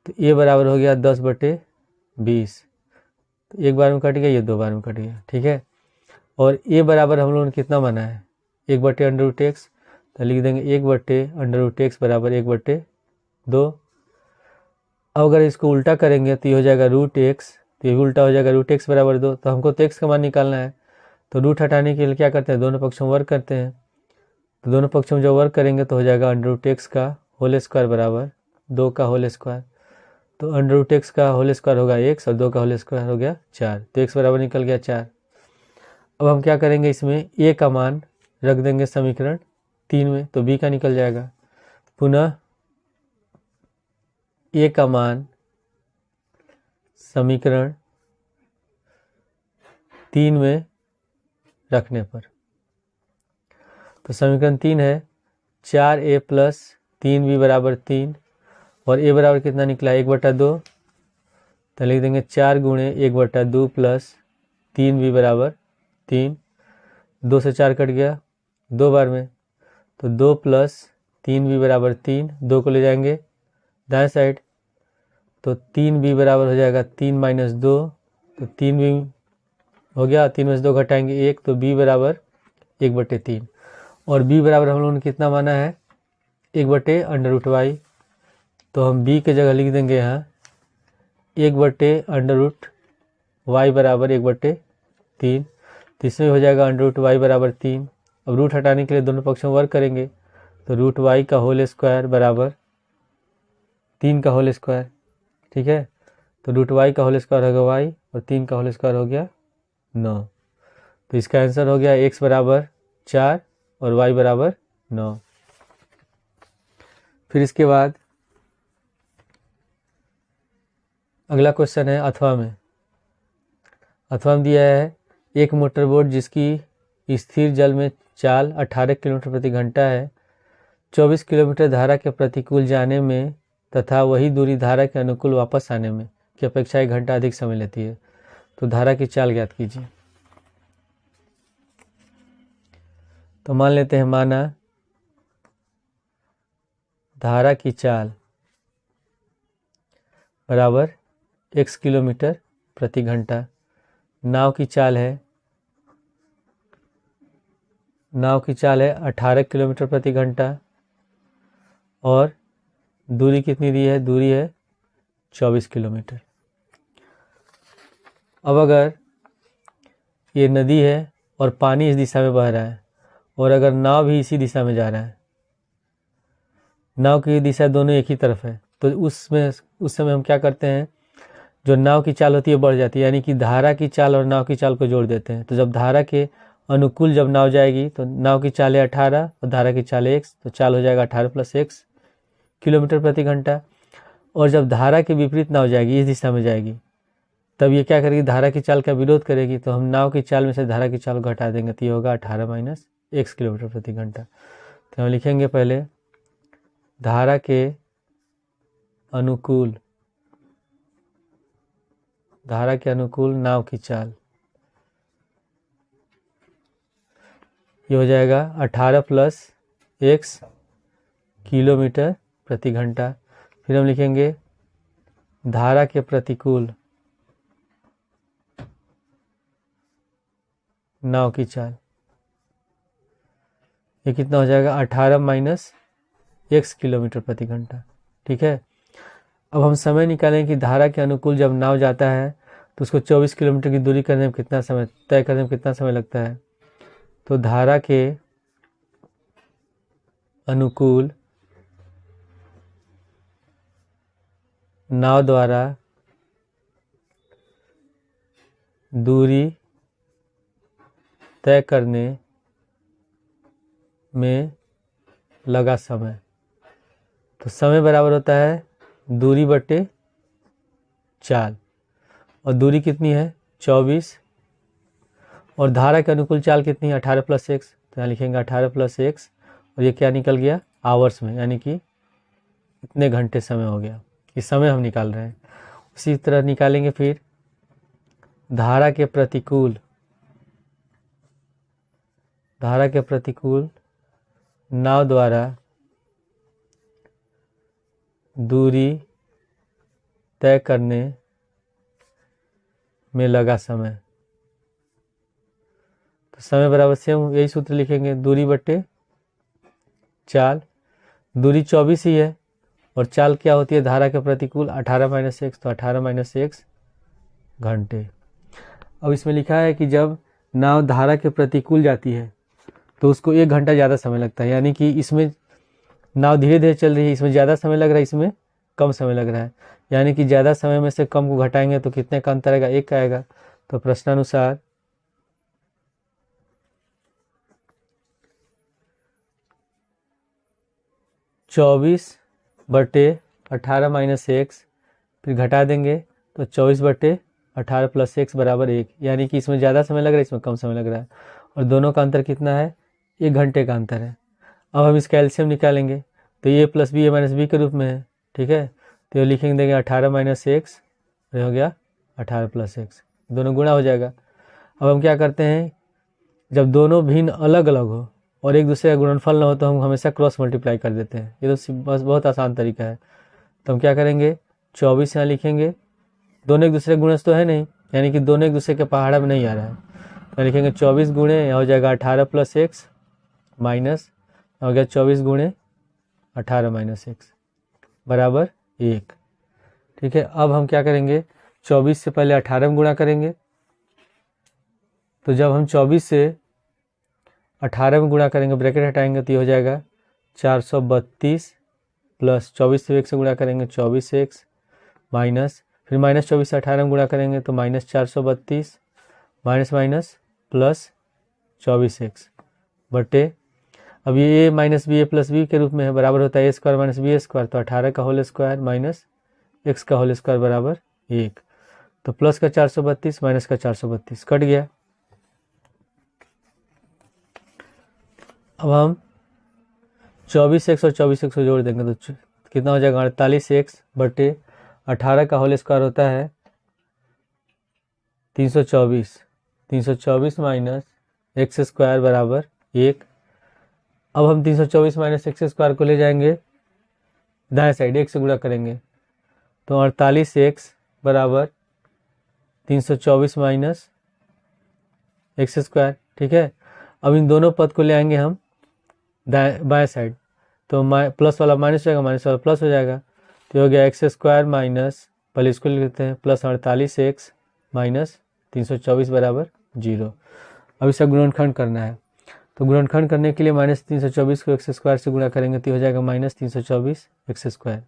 तो a बराबर हो गया 10/20, तो एक बार में कट गया, ये 2 बार में कट गया, ठीक है। और a बराबर हम लोगों ने कितना माना है 1/√x, तो लिख देंगे 1/√x बराबर 1/2। अब अगर इसको उल्टा करेंगे तो ये हो जाएगा √x, तो ये उल्टा हो जाएगा √x बराबर 2। तो हमको तो x का मान निकालना है, तो रूट हटाने के लिए क्या करते हैं, दोनों पक्षों में वर्ग करते हैं। तो दोनों पक्षों में जब वर्ग करेंगे तो हो जाएगा √x का होल स्क्वायर बराबर 2 का होल स्क्वायर। तो अंडर रूट एक्स का होल स्क्वायर होगा एक्स और 2 का होल स्क्वायर हो गया 4, तो एक्स बराबर निकल गया 4। अब हम क्या करेंगे, इसमें ए का मान रख देंगे समीकरण 3 में, तो बी का निकल जाएगा। पुनः ए का मान समीकरण 3 में रखने पर, तो समीकरण 3 है 4a प्लस 3b बराबर 3, और a बराबर कितना निकला 1/2, तो लिख देंगे 4 गुणे 1/2 प्लस 3b बराबर 3, 2 से 4 कट गया 2 बार में, तो 2 प्लस 3b बराबर 3, 2 को ले जाएंगे दाएं साइड, तो 3b बराबर हो जाएगा 3 माइनस 2, तो 3b हो गया, 3 में से 2 घटाएंगे 1, तो b बराबर 1/3, और b बराबर हम लोगों ने कितना माना है 1/√y, तो हम b के जगह लिख देंगे यहाँ 1/√y बराबर 1/3, तो इसमें हो जाएगा √y बराबर 3। अब रूट हटाने के लिए दोनों पक्षों में वर्क करेंगे, तो √y का होल स्क्वायर बराबर 3 का होल स्क्वायर, ठीक है, तो √y का होल स्क्वायर हो गया y और 3 का होल स्क्वायर हो गया 9, तो इसका आंसर हो गया x बराबर 4 और y बराबर 9। फिर इसके बाद अगला क्वेश्चन है अथवा में। अथवा में दिया है एक मोटरबोट जिसकी स्थिर जल में चाल 18 किलोमीटर प्रति घंटा है, 24 किलोमीटर धारा के प्रतिकूल जाने में तथा वही दूरी धारा के अनुकूल वापस आने में की अपेक्षा 1 घंटा अधिक समय लेती है, तो धारा की चाल ज्ञात कीजिए। तो मान लेते हैं, माना धारा की चाल बराबर x किलोमीटर प्रति घंटा, नाव की चाल है 18 किलोमीटर प्रति घंटा, और दूरी कितनी दी है, दूरी है 24 किलोमीटर। अब अगर ये नदी है और पानी इस दिशा में बह रहा है, और अगर नाव भी इसी दिशा में जा रहा है, नाव की दिशा दोनों एक ही तरफ है, तो उस समय हम क्या करते हैं, जो नाव की चाल होती है बढ़ जाती है, यानी कि धारा की चाल और नाव की चाल को जोड़ देते हैं। तो जब धारा के अनुकूल जब नाव जाएगी तो नाव की चाल है 18 और धारा की चाल है x, तो चाल हो जाएगा 18 + x किलोमीटर प्रति घंटा। और जब धारा के विपरीत नाव जाएगी, इस दिशा में जाएगी, तब ये क्या करेगी, धारा की चाल का विरोध करेगी, तो हम नाव की चाल में से धारा की चाल को घटा देंगे, तो ये होगा 18 - x किलोमीटर प्रति घंटा। तो हम लिखेंगे पहले धारा के अनुकूल नाव की चाल, ये हो जाएगा 18 + x किलोमीटर प्रति घंटा। फिर हम लिखेंगे धारा के प्रतिकूल नाव की चाल, ये कितना हो जाएगा 18 - x किलोमीटर प्रति घंटा, ठीक है। अब हम समय निकालें कि धारा के अनुकूल जब नाव जाता है तो उसको 24 किलोमीटर की दूरी करने में कितना समय तय करने में कितना समय लगता है। तो धारा के अनुकूल नाव द्वारा दूरी तय करने में लगा समय, तो समय बराबर होता है दूरी बटे चाल, और दूरी कितनी है 24, और धारा के अनुकूल चाल कितनी है 18 + x, तो यहाँ लिखेंगे 18 + x, और ये क्या निकल गया आवर्स में, यानी कि इतने घंटे समय हो गया, कि समय हम निकाल रहे हैं। उसी तरह निकालेंगे फिर धारा के प्रतिकूल नाव द्वारा दूरी तय करने में लगा समय, तो समय बराबर सेम यही सूत्र लिखेंगे, दूरी बटे चाल। दूरी 24 ही है, और चाल क्या होती है धारा के प्रतिकूल 18 - x, तो 18 - x घंटे। अब इसमें लिखा है कि जब नाव धारा के प्रतिकूल जाती है तो उसको 1 घंटा ज़्यादा समय लगता है, यानी कि इसमें नाव धीरे धीरे चल रही है, इसमें ज़्यादा समय लग रहा है, इसमें कम समय लग रहा है। यानी कि ज़्यादा समय में से कम को घटाएंगे तो कितने का अंतर आएगा, 1 का आएगा। तो प्रश्नानुसार 24/18 माइनस एक्स, फिर घटा देंगे तो 24/18 प्लस एक्स बराबर 1, यानी कि इसमें ज़्यादा समय लग रहा है, इसमें कम समय लग रहा है, और दोनों का अंतर कितना है, 1 घंटे का अंतर है। अब हम इसका एलसीएम निकालेंगे तो ये प्लस बी ए माइनस बी के रूप में है, ठीक है। तो ये लिखेंगे देंगे 18 माइनस एक्स, ये हो गया 18 प्लस एक्स, दोनों गुणा हो जाएगा। अब हम क्या करते हैं, जब दोनों भिन्न अलग अलग हो और एक दूसरे का गुणनफल ना हो तो हम हमेशा क्रॉस मल्टीप्लाई कर देते हैं। ये तो बस बहुत आसान तरीका है। तो हम क्या करेंगे, 24 यहाँ लिखेंगे, दोनों एक दूसरे गुणज तो है नहीं, यानी कि दोनों एक दूसरे के पहाड़ा में नहीं आ रहा है। तो लिखेंगे 24 गुणे, यहाँ हो जाएगा 18 प्लस एक्स माइनस, हो गया 24 गुणे 18 माइनस एक्स बराबर 1, ठीक है। अब हम क्या करेंगे, 24 से पहले 18 में गुणा करेंगे। तो जब हम 24 से 18 में गुणा करेंगे, ब्रैकेट हटाएंगे तो ये हो जाएगा 432 प्लस 24 से 1 से गुणा करेंगे 24x माइनस, फिर माइनस 24 से 18 में गुणा करेंगे तो minus 432 minus minus plus 24x बटे, अब ये a minus B A plus B के रूप में है, बराबर होता है a square minus B square. तो 18 का होल स्क्वायर माइनस x का होल स्क्वायर बराबर 1। तो प्लस का 432 माइनस का 432 कट गया। अब हम 24x और 24x को जोड़ देंगे तो कितना हो जाएगा, 48x बटे 18 का होल स्क्वायर होता है 324, 324 माइनस एक्स स्क्वायर बराबर 1। अब हम 324 माइनस एक्स स्क्वायर को ले जाएंगे दाएं साइड, 1 से गुणा करेंगे तो 48x बराबर 324 माइनस एक्स स्क्वायर, ठीक है। अब इन दोनों पद को ले आएंगे हम बाएं साइड, तो प्लस वाला माइनस हो जाएगा, माइनस वाला प्लस हो जाएगा। तो हो गया एक्स स्क्वायर माइनस, पहले इसको लिख लेते हैं, प्लस 48x माइनस 324 बराबर 0। अब इसका गुणनखंड करना है, तो गुणनखंड करने के लिए माइनस 324 को एक्स स्क्वायर से गुणा करेंगे तो हो जाएगा माइनस 324 एक्स स्क्वायर।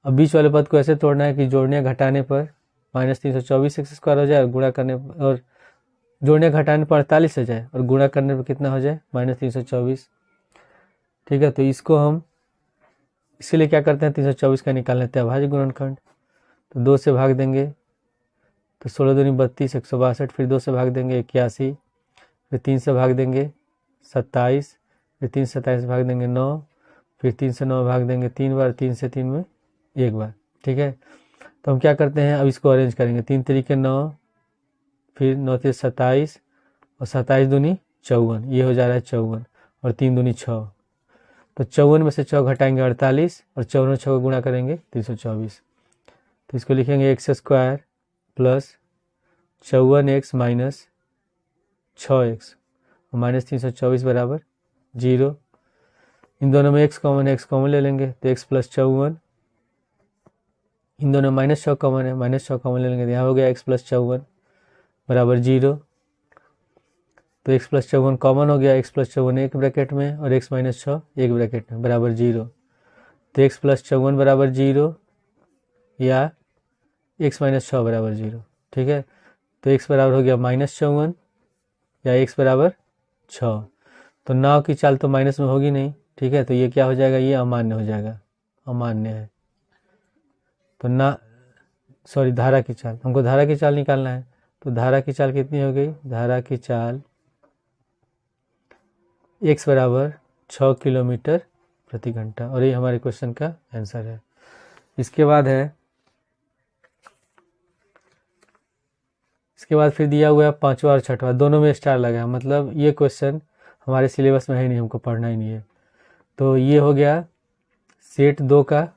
अब बीच वाले पद को ऐसे तोड़ना है कि जोड़ने घटाने पर माइनस 324 एक्स स्क्वायर हो जाए, और गुणा करने और जोड़ने घटाने पर 48 हो जाए, और गुणा करने पर कितना हो जाए, माइनस 324, ठीक है। तो इसको हम इसीलिए क्या करते हैं, 324 का निकाल लेते हैं अभाज्य गुणनखंड। तो 2 से भाग देंगे तो 16 दूनी 32, 162, फिर 2 से भाग देंगे 81, फिर 3 से भाग देंगे 27, फिर 3 से 27 भाग देंगे 9, फिर 3 से 9 भाग देंगे 3 बार, 3 से 3 में 1 बार, ठीक है। तो हम क्या करते हैं, अब इसको अरेंज करेंगे, 3 तरीके 9, फिर 9 से 27 और 27 दूनी 54, ये हो जा रहा है 54, और 3 दूनी 6। तो 54 में से 6 घटाएंगे 48, और 54 6 को गुणा करेंगे 324। तो इसको लिखेंगे x square plus 54x minus 6x और माइनस 324 बराबर 0। इन दोनों में x कॉमन है, x कॉमन ले लेंगे तो x प्लस 54, इन दोनों माइनस 6 कॉमन है, माइनस 6 कॉमन ले लेंगे तो यहाँ हो गया x प्लस 54 बराबर 0। तो x प्लस 54 कॉमन हो गया, x प्लस 54 एक ब्रैकेट में और x माइनस 6 एक ब्रैकेट में बराबर 0। तो x प्लस 54 बराबर 0 या x माइनस 6 बराबर 0, ठीक है। तो x बराबर हो गया माइनस 54 या x बराबर 6। तो नाव की चाल तो माइनस में होगी नहीं, ठीक है। तो ये क्या हो जाएगा, ये अमान्य हो जाएगा, अमान्य है। तो धारा की चाल, हमको धारा की चाल निकालना है। तो धारा की चाल कितनी हो गई, धारा की चाल x बराबर 6 किलोमीटर प्रति घंटा, और ये हमारे क्वेश्चन का आंसर है। इसके बाद फिर दिया हुआ है 5वां और 6वां, दोनों में स्टार लगा है, मतलब ये क्वेश्चन हमारे सिलेबस में है नहीं, हमको पढ़ना ही नहीं है। तो ये हो गया सेट 2 का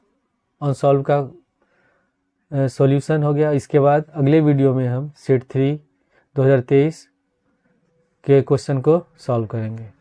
अनसॉल्व का सॉल्यूशन हो गया। इसके बाद अगले वीडियो में हम सेट 3 2023 के क्वेश्चन को सॉल्व करेंगे।